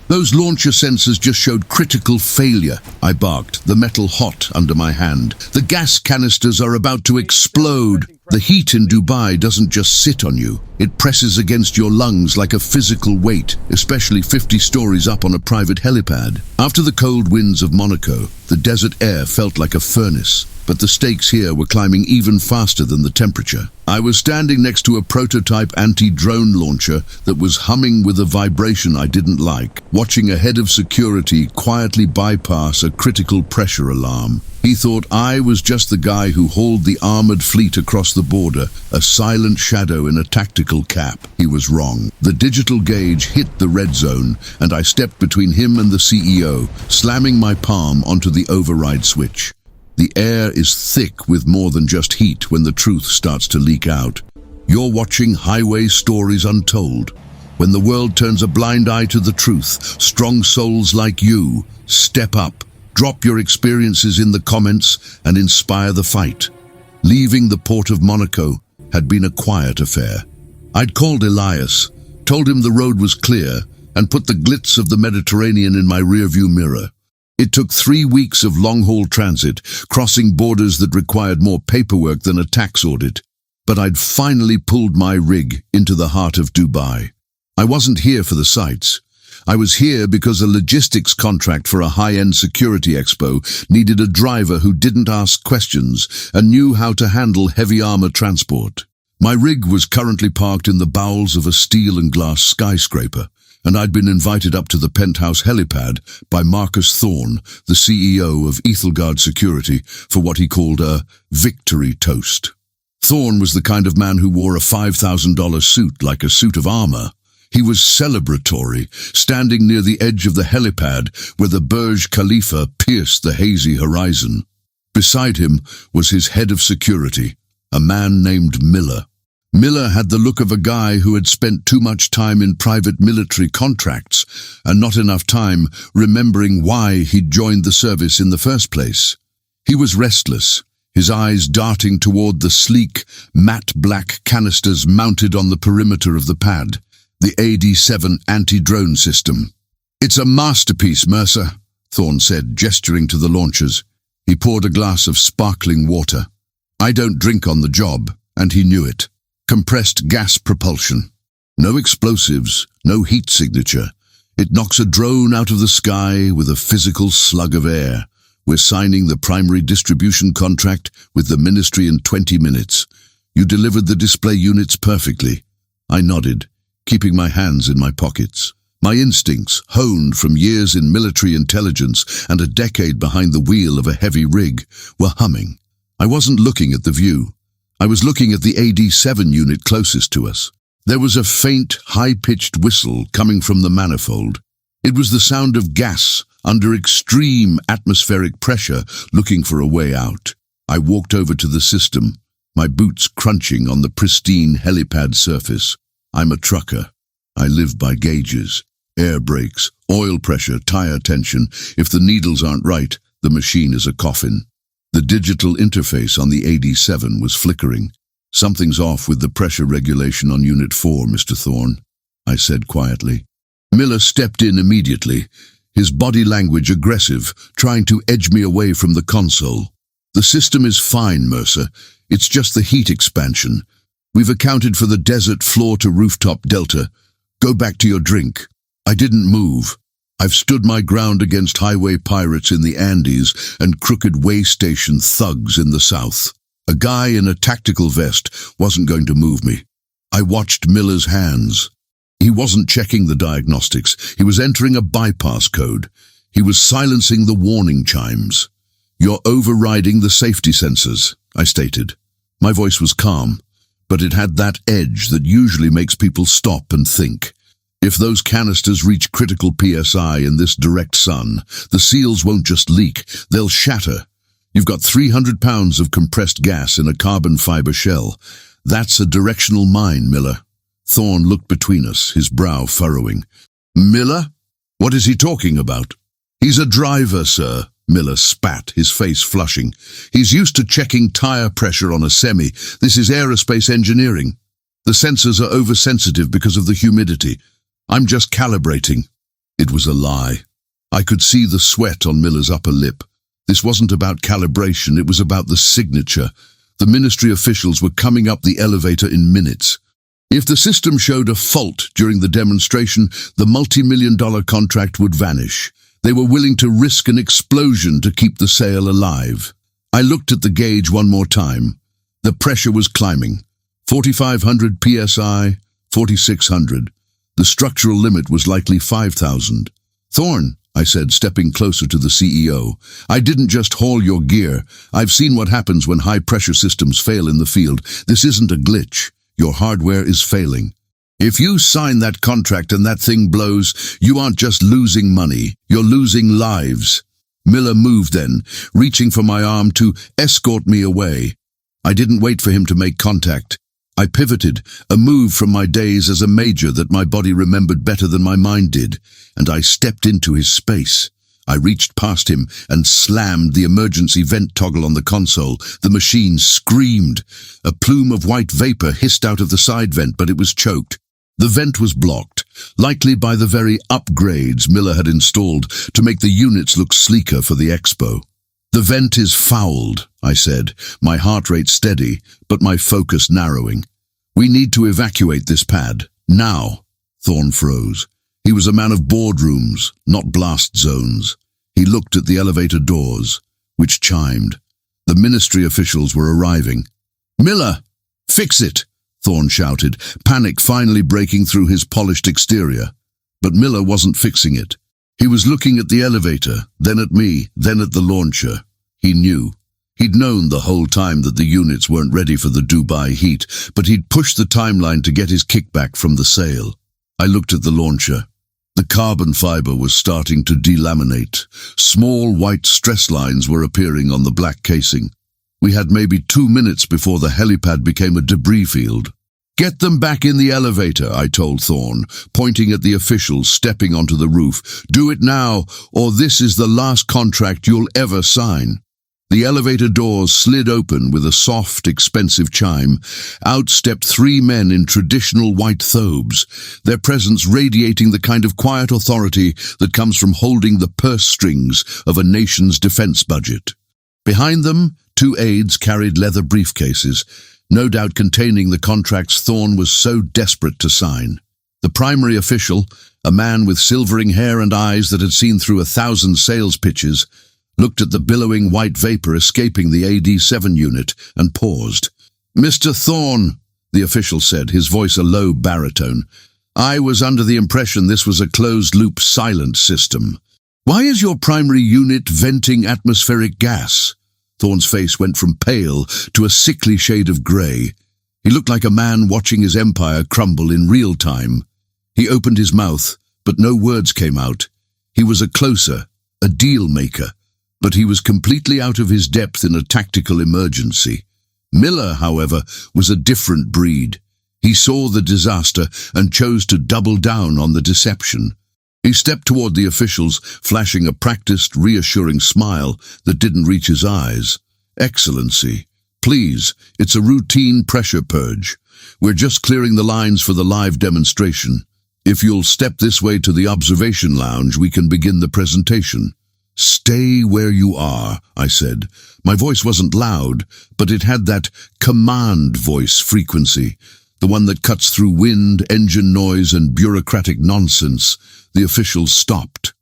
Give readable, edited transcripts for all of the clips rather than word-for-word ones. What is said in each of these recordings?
Those launcher sensors just showed critical failure, I barked, the metal hot under my hand. The gas canisters are about to explode. The heat in Dubai doesn't just sit on you. It presses against your lungs like a physical weight, especially 50 stories up on a private helipad. After the cold winds of Monaco, the desert air felt like a furnace, but the stakes here were climbing even faster than the temperature. I was standing next to a prototype anti-drone launcher that was humming with a vibration I didn't like, watching a head of security quietly bypass a critical pressure alarm. He thought I was just the guy who hauled the armored fleet across the border, a silent shadow in a tactical cap. He was wrong. The digital gauge hit the red zone, and I stepped between him and the CEO, slamming my palm onto the override switch. The air is thick with more than just heat when the truth starts to leak out. You're watching Highway Stories Untold. When the world turns a blind eye to the truth, strong souls like you step up. Drop your experiences in the comments and inspire the fight. Leaving the port of Monaco had been a quiet affair. I'd called Elias, told him the road was clear, and put the glitz of the Mediterranean in my rearview mirror. It took 3 weeks of long-haul transit, crossing borders that required more paperwork than a tax audit. But I'd finally pulled my rig into the heart of Dubai. I wasn't here for the sights. I was here because a logistics contract for a high-end security expo needed a driver who didn't ask questions and knew how to handle heavy armor transport. My rig was currently parked in the bowels of a steel and glass skyscraper, and I'd been invited up to the penthouse helipad by Marcus Thorne, the CEO of Ethelgard Security, for what he called a victory toast. Thorne was the kind of man who wore a $5,000 suit like a suit of armor. He was celebratory, standing near the edge of the helipad where the Burj Khalifa pierced the hazy horizon. Beside him was his head of security, a man named Miller. Miller had the look of a guy who had spent too much time in private military contracts and not enough time remembering why he'd joined the service in the first place. He was restless, his eyes darting toward the sleek, matte black canisters mounted on the perimeter of the pad. The AD-7 anti-drone system. "It's a masterpiece, Mercer," Thorne said, gesturing to the launchers. He poured a glass of sparkling water. I don't drink on the job, and he knew it. Compressed gas propulsion. No explosives, no heat signature. It knocks a drone out of the sky with a physical slug of air. We're signing the primary distribution contract with the ministry in 20 minutes. You delivered the display units perfectly. I nodded, keeping my hands in my pockets. My instincts, honed from years in military intelligence and a decade behind the wheel of a heavy rig, were humming. I wasn't looking at the view. I was looking at the AD-7 unit closest to us. There was a faint, high-pitched whistle coming from the manifold. It was the sound of gas under extreme atmospheric pressure looking for a way out. I walked over to the system, my boots crunching on the pristine helipad surface. I'm a trucker. I live by gauges, air brakes, oil pressure, tire tension. If the needles aren't right, the machine is a coffin. The digital interface on the AD-7 was flickering. "Something's off with the pressure regulation on Unit 4, Mr. Thorne," I said quietly. Miller stepped in immediately, his body language aggressive, trying to edge me away from the console. "The system is fine, Mercer. It's just the heat expansion. We've accounted for the desert floor-to-rooftop delta. Go back to your drink." I didn't move. I've stood my ground against highway pirates in the Andes and crooked way station thugs in the south. A guy in a tactical vest wasn't going to move me. I watched Miller's hands. He wasn't checking the diagnostics. He was entering a bypass code. He was silencing the warning chimes. "You're overriding the safety sensors," I stated. My voice was calm, but it had that edge that usually makes people stop and think. If those canisters reach critical PSI in this direct sun, the seals won't just leak, they'll shatter. You've got 300 pounds of compressed gas in a carbon fiber shell. That's a directional mine, Miller. Thorne looked between us, his brow furrowing. "Miller? What is he talking about?" "He's a driver, sir," Miller spat, his face flushing. "He's used to checking tire pressure on a semi. This is aerospace engineering. The sensors are oversensitive because of the humidity. I'm just calibrating." It was a lie. I could see the sweat on Miller's upper lip. This wasn't about calibration, it was about the signature. The ministry officials were coming up the elevator in minutes. If the system showed a fault during the demonstration, the multi-million-dollar contract would vanish. They were willing to risk an explosion to keep the sale alive. I looked at the gauge one more time. The pressure was climbing. 4,500 psi, 4,600. The structural limit was likely 5,000. "Thorne," I said, stepping closer to the CEO, "I didn't just haul your gear. I've seen what happens when high-pressure systems fail in the field. This isn't a glitch. Your hardware is failing. If you sign that contract and that thing blows, you aren't just losing money, you're losing lives." Miller moved then, reaching for my arm to escort me away. I didn't wait for him to make contact. I pivoted, a move from my days as a major that my body remembered better than my mind did, and I stepped into his space. I reached past him and slammed the emergency vent toggle on the console. The machine screamed. A plume of white vapor hissed out of the side vent, but it was choked. The vent was blocked, likely by the very upgrades Miller had installed to make the units look sleeker for the expo. "The vent is fouled," I said, my heart rate steady, but my focus narrowing. "We need to evacuate this pad. Now." Thorne froze. He was a man of boardrooms, not blast zones. He looked at the elevator doors, which chimed. The ministry officials were arriving. "Miller, fix it!" Thorne shouted, panic finally breaking through his polished exterior. But Miller wasn't fixing it. He was looking at the elevator, then at me, then at the launcher. He knew. He'd known the whole time that the units weren't ready for the Dubai heat, but he'd pushed the timeline to get his kickback from the sale. I looked at the launcher. The carbon fiber was starting to delaminate. Small white stress lines were appearing on the black casing. We had maybe 2 minutes before the helipad became a debris field. "Get them back in the elevator," I told Thorne, pointing at the officials stepping onto the roof. "Do it now, or this is the last contract you'll ever sign." The elevator doors slid open with a soft, expensive chime. Out stepped 3 men in traditional white thobes, their presence radiating the kind of quiet authority that comes from holding the purse strings of a nation's defense budget. Behind them, 2 aides carried leather briefcases, no doubt containing the contracts Thorne was so desperate to sign. The primary official, a man with silvering hair and eyes that had seen through 1,000 sales pitches, looked at the billowing white vapor escaping the AD-7 unit and paused. "Mr. Thorne," the official said, his voice a low baritone, "I was under the impression this was a closed-loop silent system. Why is your primary unit venting atmospheric gas?" Thorne's face went from pale to a sickly shade of grey. He looked like a man watching his empire crumble in real time. He opened his mouth, but no words came out. He was a closer, a deal-maker, but he was completely out of his depth in a tactical emergency. Miller, however, was a different breed. He saw the disaster and chose to double down on the deception. He stepped toward the officials, flashing a practiced, reassuring smile that didn't reach his eyes. "Excellency, please, it's a routine pressure purge. We're just clearing the lines for the live demonstration. If you'll step this way to the observation lounge, we can begin the presentation." "Stay where you are," I said. My voice wasn't loud, but it had that command voice frequency, the one that cuts through wind, engine noise, and bureaucratic nonsense. The officials stopped.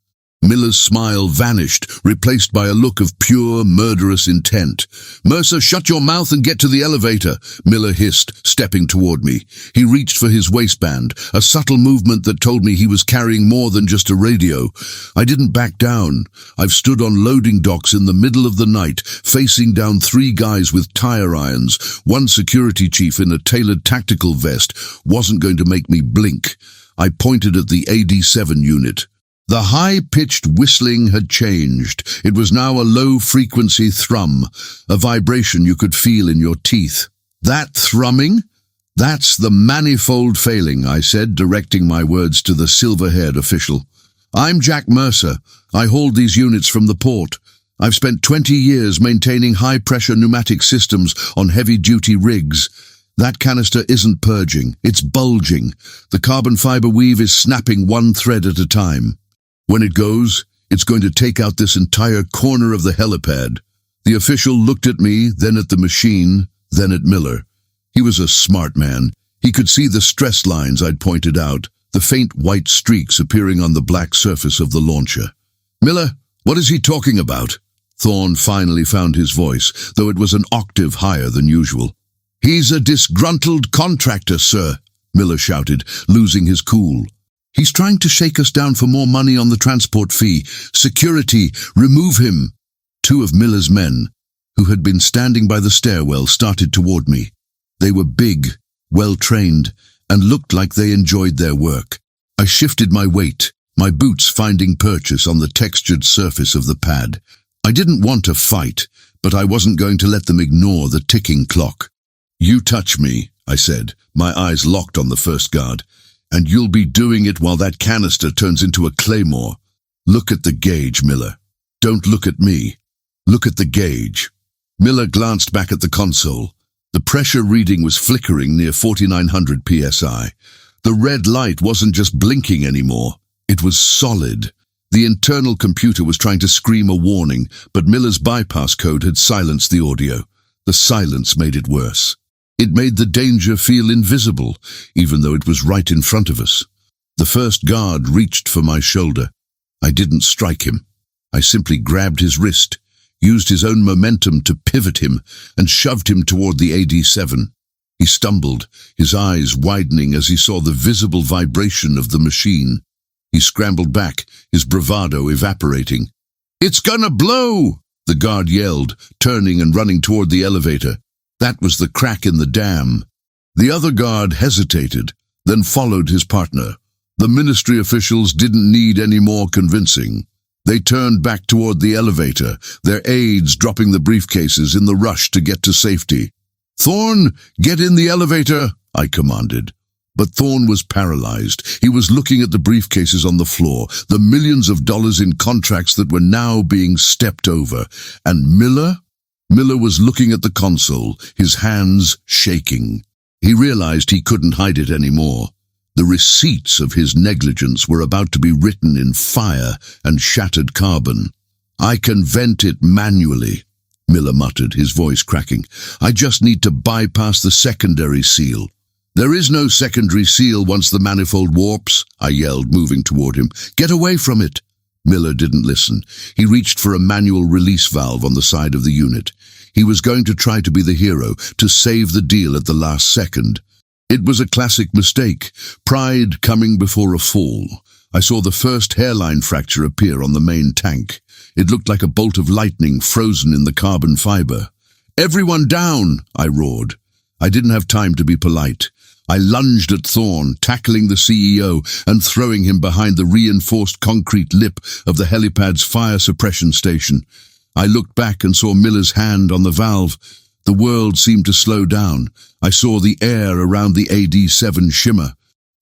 Miller's smile vanished, replaced by a look of pure, murderous intent. "Mercer, shut your mouth and get to the elevator," Miller hissed, stepping toward me. He reached for his waistband, a subtle movement that told me he was carrying more than just a radio. I didn't back down. I've stood on loading docks in the middle of the night, facing down 3 guys with tire irons. One security chief in a tailored tactical vest wasn't going to make me blink. I pointed at the AD-7 unit. The high-pitched whistling had changed. It was now a low-frequency thrum, a vibration you could feel in your teeth. "That thrumming? That's the manifold failing," I said, directing my words to the silver-haired official. "I'm Jack Mercer. I hauled these units from the port. I've spent 20 years maintaining high-pressure pneumatic systems on heavy-duty rigs. That canister isn't purging, it's bulging. The carbon fiber weave is snapping one thread at a time." When it goes, it's going to take out this entire corner of the helipad. The official looked at me, then at the machine, then at Miller. He was a smart man. He could see the stress lines I'd pointed out, the faint white streaks appearing on the black surface of the launcher. "Miller, what is he talking about?" Thorne finally found his voice, though it was an octave higher than usual. "He's a disgruntled contractor, sir," Miller shouted, losing his cool. "He's trying to shake us down for more money on the transport fee. Security, remove him." Two of Miller's men, who had been standing by the stairwell, started toward me. They were big, well-trained, and looked like they enjoyed their work. I shifted my weight, my boots finding purchase on the textured surface of the pad. I didn't want to fight, but I wasn't going to let them ignore the ticking clock. "You touch me," I said, my eyes locked on the first guard, "and you'll be doing it while that canister turns into a claymore. Look at the gauge, Miller. Don't look at me. Look at the gauge." Miller glanced back at the console. The pressure reading was flickering near 4,900 psi. The red light wasn't just blinking anymore. It was solid. The internal computer was trying to scream a warning, but Miller's bypass code had silenced the audio. The silence made it worse. It made the danger feel invisible, even though it was right in front of us. The first guard reached for my shoulder. I didn't strike him. I simply grabbed his wrist, used his own momentum to pivot him, and shoved him toward the AD-7. He stumbled, his eyes widening as he saw the visible vibration of the machine. He scrambled back, his bravado evaporating. "It's gonna blow!" the guard yelled, turning and running toward the elevator. That was the crack in the dam. The other guard hesitated, then followed his partner. The ministry officials didn't need any more convincing. They turned back toward the elevator, their aides dropping the briefcases in the rush to get to safety. "Thorne, get in the elevator," I commanded. But Thorne was paralyzed. He was looking at the briefcases on the floor, the millions of dollars in contracts that were now being stepped over. And Miller? Miller was looking at the console, his hands shaking. He realized he couldn't hide it anymore. The receipts of his negligence were about to be written in fire and shattered carbon. "I can vent it manually," Miller muttered, his voice cracking. "I just need to bypass the secondary seal." "There is no secondary seal once the manifold warps," I yelled, moving toward him. "Get away from it." Miller didn't listen. He reached for a manual release valve on the side of the unit. He was going to try to be the hero, to save the deal at the last second. It was a classic mistake, pride coming before a fall. I saw the first hairline fracture appear on the main tank. It looked like a bolt of lightning frozen in the carbon fiber. "Everyone down!" I roared. I didn't have time to be polite. I lunged at Thorne, tackling the CEO and throwing him behind the reinforced concrete lip of the helipad's fire suppression station. I looked back and saw Miller's hand on the valve. The world seemed to slow down. I saw the air around the AD-7 shimmer.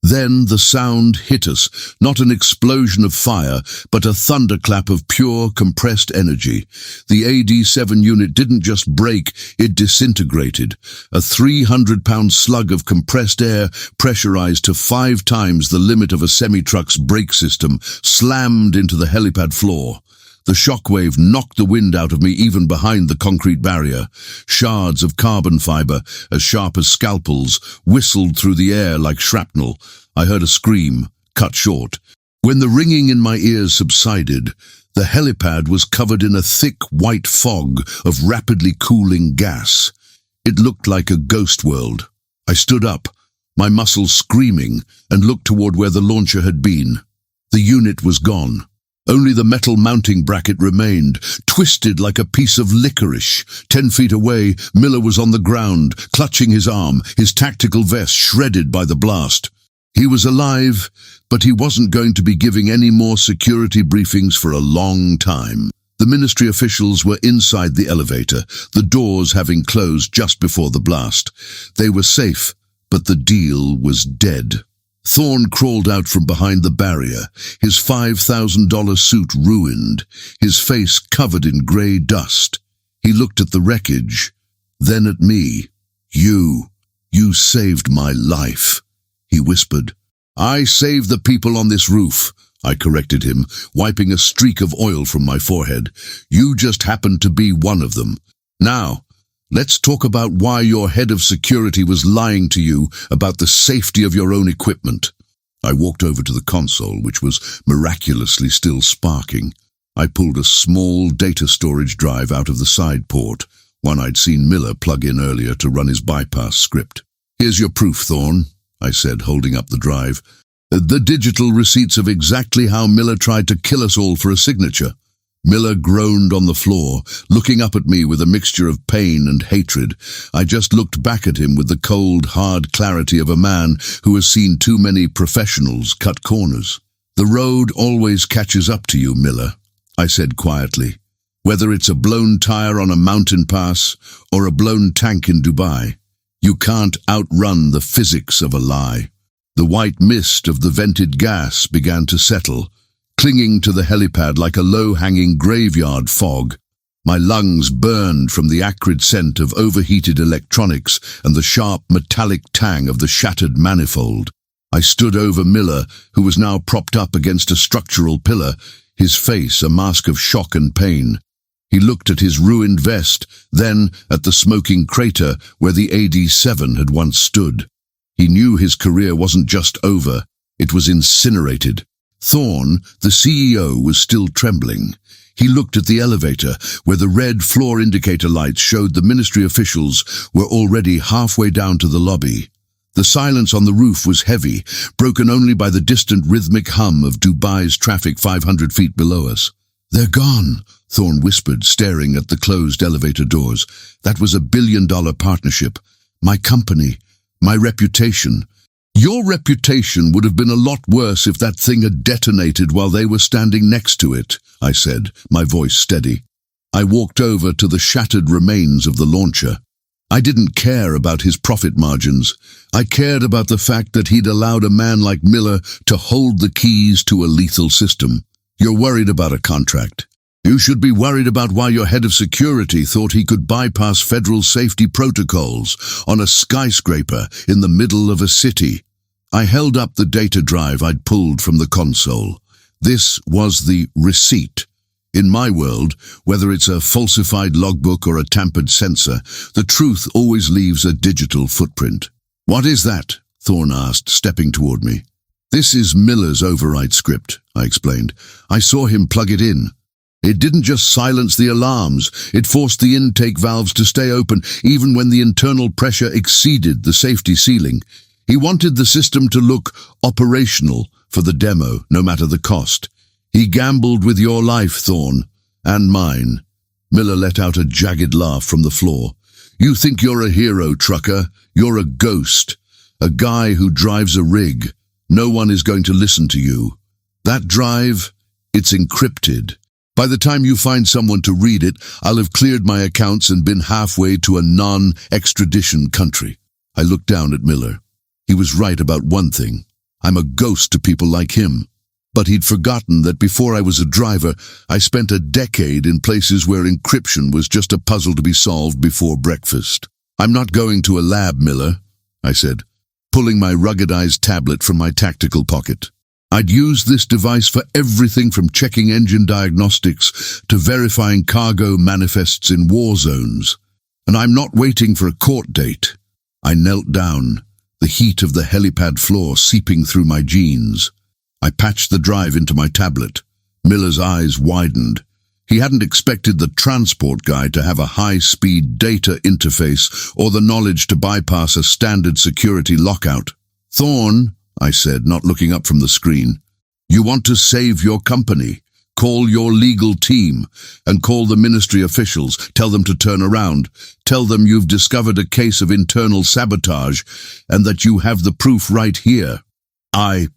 Then the sound hit us, not an explosion of fire, but a thunderclap of pure, compressed energy. The AD-7 unit didn't just break, it disintegrated. A 300-pound slug of compressed air, pressurized to 5 times the limit of a semi-truck's brake system, slammed into the helipad floor. The shockwave knocked the wind out of me even behind the concrete barrier. Shards of carbon fiber, as sharp as scalpels, whistled through the air like shrapnel. I heard a scream, cut short. When the ringing in my ears subsided, the helipad was covered in a thick white fog of rapidly cooling gas. It looked like a ghost world. I stood up, my muscles screaming, and looked toward where the launcher had been. The unit was gone. Only the metal mounting bracket remained, twisted like a piece of licorice. 10 feet away, Miller was on the ground, clutching his arm, his tactical vest shredded by the blast. He was alive, but he wasn't going to be giving any more security briefings for a long time. The ministry officials were inside the elevator, the doors having closed just before the blast. They were safe, but the deal was dead. Thorne crawled out from behind the barrier, his $5,000 suit ruined, his face covered in grey dust. He looked at the wreckage, then at me. You saved my life," he whispered. "I saved the people on this roof. I corrected him, wiping a streak of oil from my forehead. You just happened to be one of them. Now, let's talk about why your head of security was lying to you about the safety of your own equipment. I walked over to the console, which was miraculously still sparking. I pulled a small data storage drive out of the side port, one I'd seen Miller plug in earlier to run his bypass script. Here's your proof, Thorne, I said, holding up the drive. The digital receipts of exactly how Miller tried to kill us all for a signature. Miller groaned on the floor, looking up at me with a mixture of pain and hatred. I just looked back at him with the cold, hard clarity of a man who has seen too many professionals cut corners. The road always catches up to you, Miller, I said quietly. Whether it's a blown tire on a mountain pass or a blown tank in Dubai, you can't outrun the physics of a lie. The white mist of the vented gas began to settle, clinging to the helipad like a low-hanging graveyard fog. My lungs burned from the acrid scent of overheated electronics and the sharp metallic tang of the shattered manifold. I stood over Miller, who was now propped up against a structural pillar, his face a mask of shock and pain. He looked at his ruined vest, then at the smoking crater where the AD-7 had once stood. He knew his career wasn't just over, it was incinerated. Thorne, the CEO, was still trembling. He looked at the elevator, where the red floor indicator lights showed the ministry officials were already halfway down to the lobby. The silence on the roof was heavy, broken only by the distant rhythmic hum of Dubai's traffic 500 feet below us. They're gone, Thorne whispered, staring at the closed elevator doors. That was $1 billion partnership. My company. My reputation. Your reputation would have been a lot worse if that thing had detonated while they were standing next to it, I said, my voice steady. I walked over to the shattered remains of the launcher. I didn't care about his profit margins. I cared about the fact that he'd allowed a man like Miller to hold the keys to a lethal system. You're worried about a contract. You should be worried about why your head of security thought he could bypass federal safety protocols on a skyscraper in the middle of a city. I held up the data drive I'd pulled from the console. This was the receipt. In my world, whether it's a falsified logbook or a tampered sensor, the truth always leaves a digital footprint. What is that? Thorne asked, stepping toward me. This is Miller's override script, I explained. I saw him plug it in. It didn't just silence the alarms, it forced the intake valves to stay open even when the internal pressure exceeded the safety ceiling. He wanted the system to look operational for the demo, no matter the cost. He gambled with your life, Thorne, and mine. Miller let out a jagged laugh from the floor. You think you're a hero, trucker. You're a ghost. A guy who drives a rig. No one is going to listen to you. That drive, it's encrypted. By the time you find someone to read it, I'll have cleared my accounts and been halfway to a non-extradition country. I looked down at Miller. He was right about one thing. I'm a ghost to people like him. But he'd forgotten that before I was a driver, I spent a decade in places where encryption was just a puzzle to be solved before breakfast. I'm not going to a lab, Miller, I said, pulling my ruggedized tablet from my tactical pocket. I'd use this device for everything from checking engine diagnostics to verifying cargo manifests in war zones. And I'm not waiting for a court date. I knelt down, the heat of the helipad floor seeping through my jeans. I patched the drive into my tablet. Miller's eyes widened. He hadn't expected the transport guy to have a high-speed data interface or the knowledge to bypass a standard security lockout. Thorne, I said, not looking up from the screen, you want to save your company. Call your legal team and call the ministry officials. Tell them to turn around. Tell them you've discovered a case of internal sabotage and that you have the proof right here. I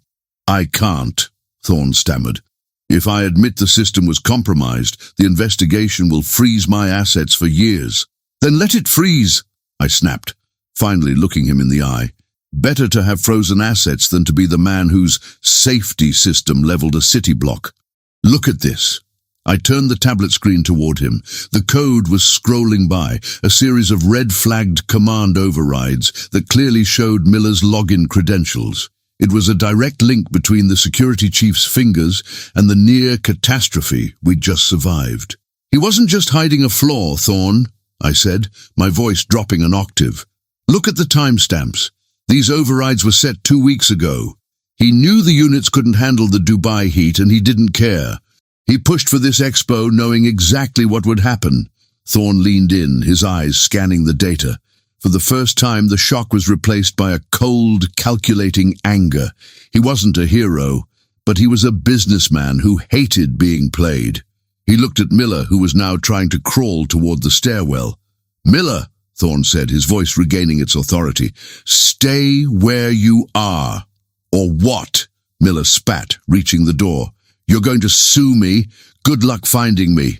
can't, Thorne stammered. If I admit the system was compromised, the investigation will freeze my assets for years. Then let it freeze, I snapped, finally looking him in the eye. Better to have frozen assets than to be the man whose safety system leveled a city block. Look at this. I turned the tablet screen toward him. The code was scrolling by, a series of red-flagged command overrides that clearly showed Miller's login credentials. It was a direct link between the security chief's fingers and the near catastrophe we'd just survived. "He wasn't just hiding a flaw, Thorne," I said, my voice dropping an octave. "Look at the timestamps. These overrides were set 2 weeks ago. He knew the units couldn't handle the Dubai heat and he didn't care. He pushed for this expo knowing exactly what would happen." Thorne leaned in, his eyes scanning the data. For the first time, the shock was replaced by a cold, calculating anger. He wasn't a hero, but he was a businessman who hated being played. He looked at Miller, who was now trying to crawl toward the stairwell. "Miller," Thorne said, his voice regaining its authority, "stay where you are." "Or what?" Miller spat, reaching the door. "You're going to sue me? Good luck finding me."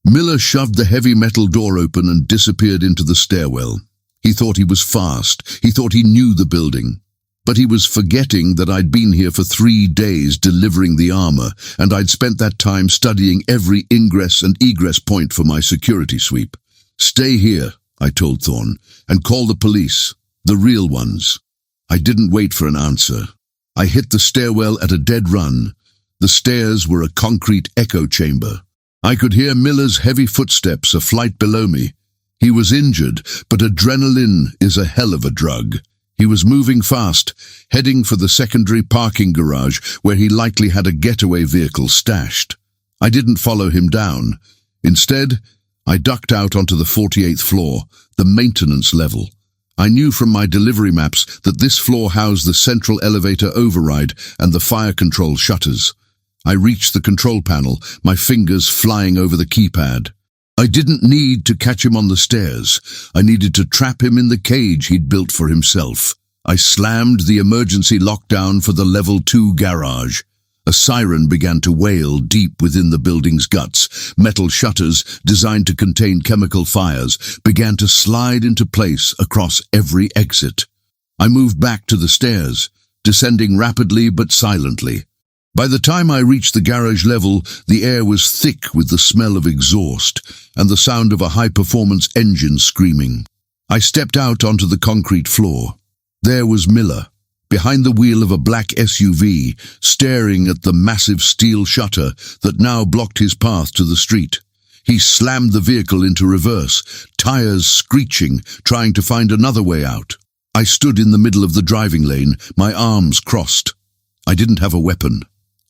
Miller shoved the heavy metal door open and disappeared into the stairwell. He thought he was fast. He thought he knew the building. But he was forgetting that I'd been here for 3 days delivering the armor, and I'd spent that time studying every ingress and egress point for my security sweep. "Stay here," I told Thorne, "and call the police. The real ones." I didn't wait for an answer. I hit the stairwell at a dead run. The stairs were a concrete echo chamber. I could hear Miller's heavy footsteps a flight below me. He was injured, but adrenaline is a hell of a drug. He was moving fast, heading for the secondary parking garage where he likely had a getaway vehicle stashed. I didn't follow him down. Instead, I ducked out onto the 48th floor, the maintenance level. I knew from my delivery maps that this floor housed the central elevator override and the fire control shutters. I reached the control panel, my fingers flying over the keypad. I didn't need to catch him on the stairs. I needed to trap him in the cage he'd built for himself. I slammed the emergency lockdown for the level 2 garage. A siren began to wail deep within the building's guts. Metal shutters, designed to contain chemical fires, began to slide into place across every exit. I moved back to the stairs, descending rapidly but silently. By the time I reached the garage level, the air was thick with the smell of exhaust and the sound of a high-performance engine screaming. I stepped out onto the concrete floor. There was Miller, behind the wheel of a black SUV, staring at the massive steel shutter that now blocked his path to the street. He slammed the vehicle into reverse, tires screeching, trying to find another way out. I stood in the middle of the driving lane, my arms crossed. I didn't have a weapon.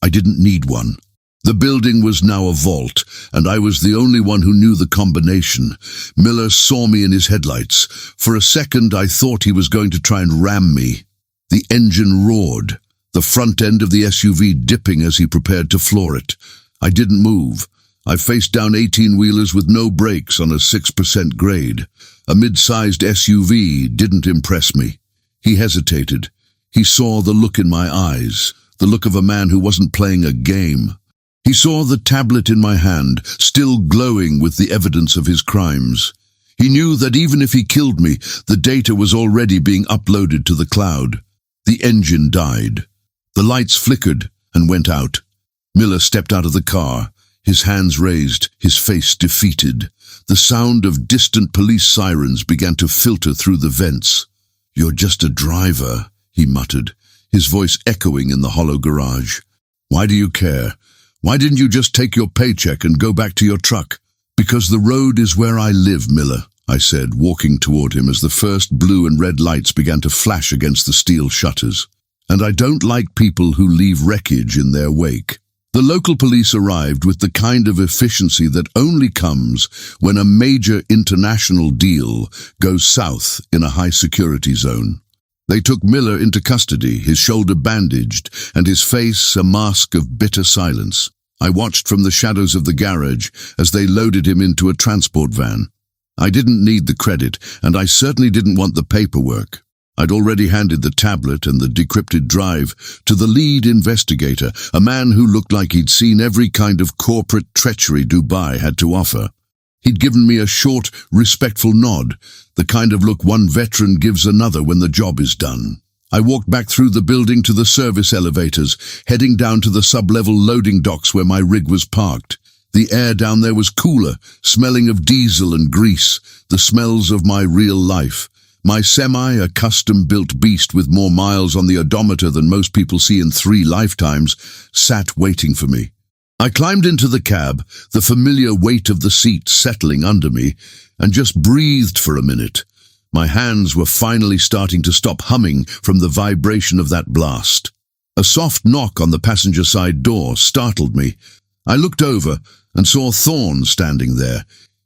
I didn't need one. The building was now a vault, and I was the only one who knew the combination. Miller saw me in his headlights. For a second, I thought he was going to try and ram me. The engine roared, the front end of the SUV dipping as he prepared to floor it. I didn't move. I faced down 18-wheelers with no brakes on a 6% grade. A mid-sized SUV didn't impress me. He hesitated. He saw the look in my eyes. The look of a man who wasn't playing a game. He saw the tablet in my hand, still glowing with the evidence of his crimes. He knew that even if he killed me, the data was already being uploaded to the cloud. The engine died. The lights flickered and went out. Miller stepped out of the car, his hands raised, his face defeated. The sound of distant police sirens began to filter through the vents. "You're just a driver," he muttered, his voice echoing in the hollow garage. "Why do you care? Why didn't you just take your paycheck and go back to your truck?" "Because the road is where I live, Miller," I said, walking toward him as the first blue and red lights began to flash against the steel shutters. "And I don't like people who leave wreckage in their wake." The local police arrived with the kind of efficiency that only comes when a major international deal goes south in a high-security zone. They took Miller into custody, his shoulder bandaged, and his face a mask of bitter silence. I watched from the shadows of the garage as they loaded him into a transport van. I didn't need the credit, and I certainly didn't want the paperwork. I'd already handed the tablet and the decrypted drive to the lead investigator, a man who looked like he'd seen every kind of corporate treachery Dubai had to offer. He'd given me a short, respectful nod, the kind of look one veteran gives another when the job is done. I walked back through the building to the service elevators, heading down to the sub-level loading docks where my rig was parked. The air down there was cooler, smelling of diesel and grease, the smells of my real life. My semi, a custom-built beast with more miles on the odometer than most people see in 3 lifetimes, sat waiting for me. I climbed into the cab, the familiar weight of the seat settling under me, and just breathed for a minute. My hands were finally starting to stop humming from the vibration of that blast. A soft knock on the passenger side door startled me. I looked over and saw Thorn standing there.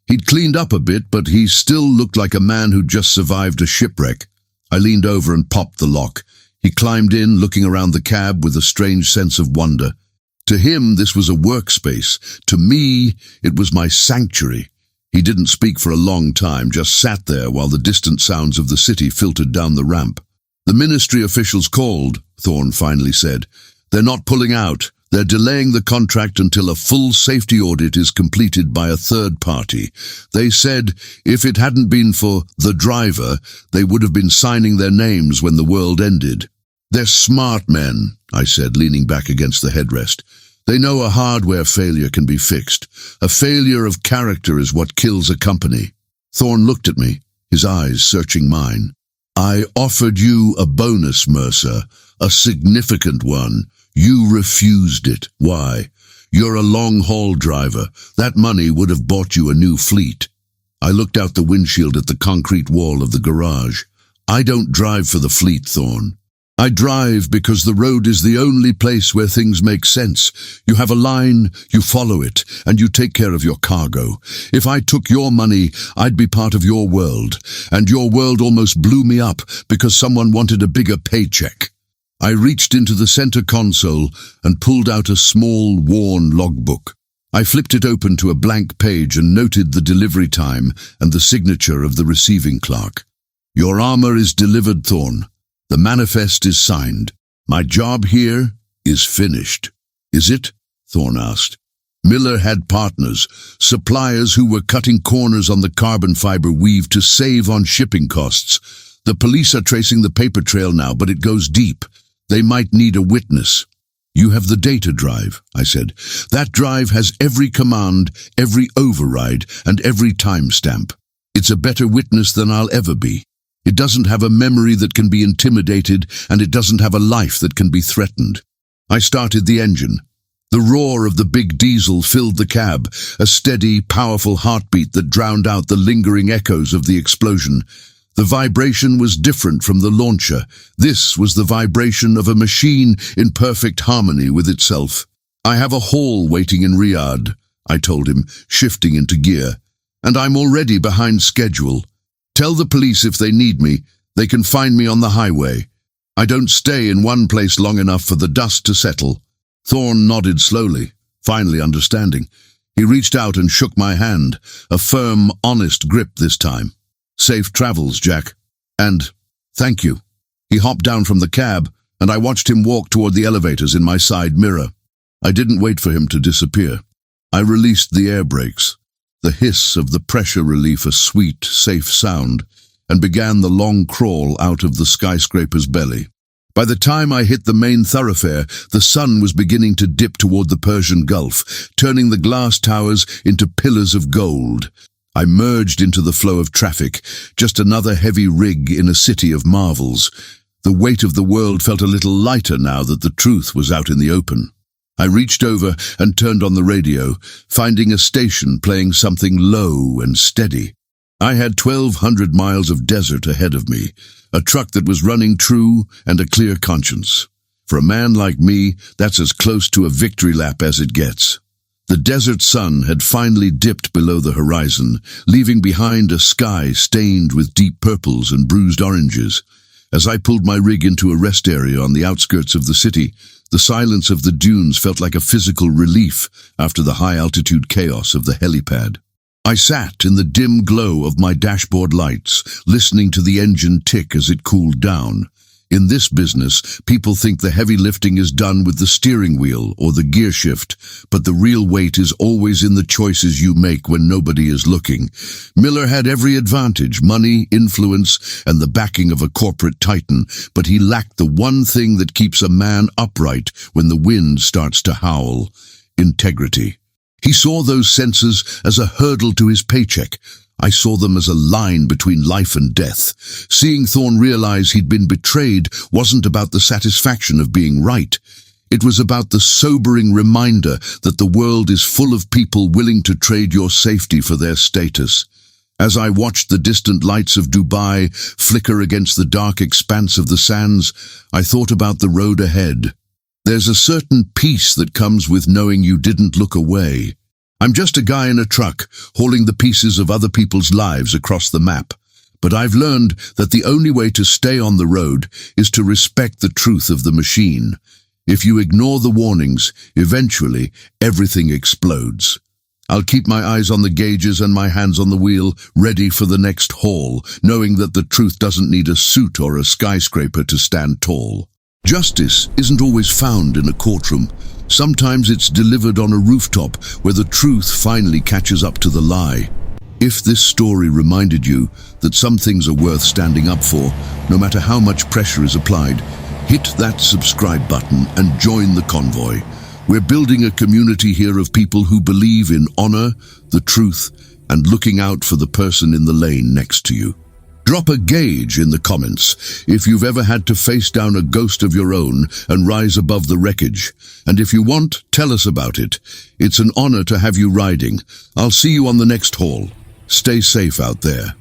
He'd cleaned up a bit, but he still looked like a man who'd just survived a shipwreck. I leaned over and popped the lock. He climbed in, looking around the cab with a strange sense of wonder. To him, this was a workspace. To me, it was my sanctuary. He didn't speak for a long time, just sat there while the distant sounds of the city filtered down the ramp. "The ministry officials called," Thorn finally said. "They're not pulling out. They're delaying the contract until a full safety audit is completed by a third party. They said if it hadn't been for the driver, they would have been signing their names when the world ended." "They're smart men," I said, leaning back against the headrest. "They know a hardware failure can be fixed. A failure of character is what kills a company." Thorn looked at me, his eyes searching mine. "I offered you a bonus, Mercer, a significant one. You refused it. Why? You're a long-haul driver. That money would have bought you a new fleet." I looked out the windshield at the concrete wall of the garage. "I don't drive for the fleet, Thorn. I drive because the road is the only place where things make sense. You have a line, you follow it, and you take care of your cargo. If I took your money, I'd be part of your world, and your world almost blew me up because someone wanted a bigger paycheck." I reached into the center console and pulled out a small, worn logbook. I flipped it open to a blank page and noted the delivery time and the signature of the receiving clerk. "Your armor is delivered, Thorn. The manifest is signed. My job here is finished." "Is it?" Thorn asked. Miller had partners, suppliers who were cutting corners on the carbon fiber weave to save on shipping costs. "The police are tracing the paper trail now, but it goes deep. They might need a witness." "You have the data drive," I said. "That drive has every command, every override, and every timestamp. It's a better witness than I'll ever be. It doesn't have a memory that can be intimidated, and it doesn't have a life that can be threatened." I started the engine. The roar of the big diesel filled the cab, a steady, powerful heartbeat that drowned out the lingering echoes of the explosion. The vibration was different from the launcher. This was the vibration of a machine in perfect harmony with itself. "I have a haul waiting in Riyadh," I told him, shifting into gear. "And I'm already behind schedule. Tell the police if they need me, they can find me on the highway. I don't stay in one place long enough for the dust to settle." Thorn nodded slowly, finally understanding. He reached out and shook my hand, a firm, honest grip this time. "Safe travels, Jack. And thank you." He hopped down from the cab, and I watched him walk toward the elevators in my side mirror. I didn't wait for him to disappear. I released the air brakes, the hiss of the pressure relief a sweet, safe sound, and began the long crawl out of the skyscraper's belly. By the time I hit the main thoroughfare, the sun was beginning to dip toward the Persian Gulf, turning the glass towers into pillars of gold. I merged into the flow of traffic, just another heavy rig in a city of marvels. The weight of the world felt a little lighter now that the truth was out in the open. I reached over and turned on the radio, finding a station playing something low and steady. I had 1,200 miles of desert ahead of me, a truck that was running true and a clear conscience. For a man like me, that's as close to a victory lap as it gets. The desert sun had finally dipped below the horizon, leaving behind a sky stained with deep purples and bruised oranges. As I pulled my rig into a rest area on the outskirts of the city, the silence of the dunes felt like a physical relief after the high-altitude chaos of the helipad. I sat in the dim glow of my dashboard lights, listening to the engine tick as it cooled down. In this business, people think the heavy lifting is done with the steering wheel or the gear shift, but the real weight is always in the choices you make when nobody is looking. Miller had every advantage, money, influence, and the backing of a corporate titan, but he lacked the one thing that keeps a man upright when the wind starts to howl: integrity. He saw those senses as a hurdle to his paycheck. I saw them as a line between life and death. Seeing Thorn realize he'd been betrayed wasn't about the satisfaction of being right. It was about the sobering reminder that the world is full of people willing to trade your safety for their status. As I watched the distant lights of Dubai flicker against the dark expanse of the sands, I thought about the road ahead. There's a certain peace that comes with knowing you didn't look away. I'm just a guy in a truck, hauling the pieces of other people's lives across the map. But I've learned that the only way to stay on the road is to respect the truth of the machine. If you ignore the warnings, eventually everything explodes. I'll keep my eyes on the gauges and my hands on the wheel, ready for the next haul, knowing that the truth doesn't need a suit or a skyscraper to stand tall. Justice isn't always found in a courtroom. Sometimes it's delivered on a rooftop where the truth finally catches up to the lie. If this story reminded you that some things are worth standing up for, no matter how much pressure is applied, hit that subscribe button and join the convoy. We're building a community here of people who believe in honor, the truth, and looking out for the person in the lane next to you. Drop a gauge in the comments if you've ever had to face down a ghost of your own and rise above the wreckage. And if you want, tell us about it. It's an honor to have you riding. I'll see you on the next haul. Stay safe out there.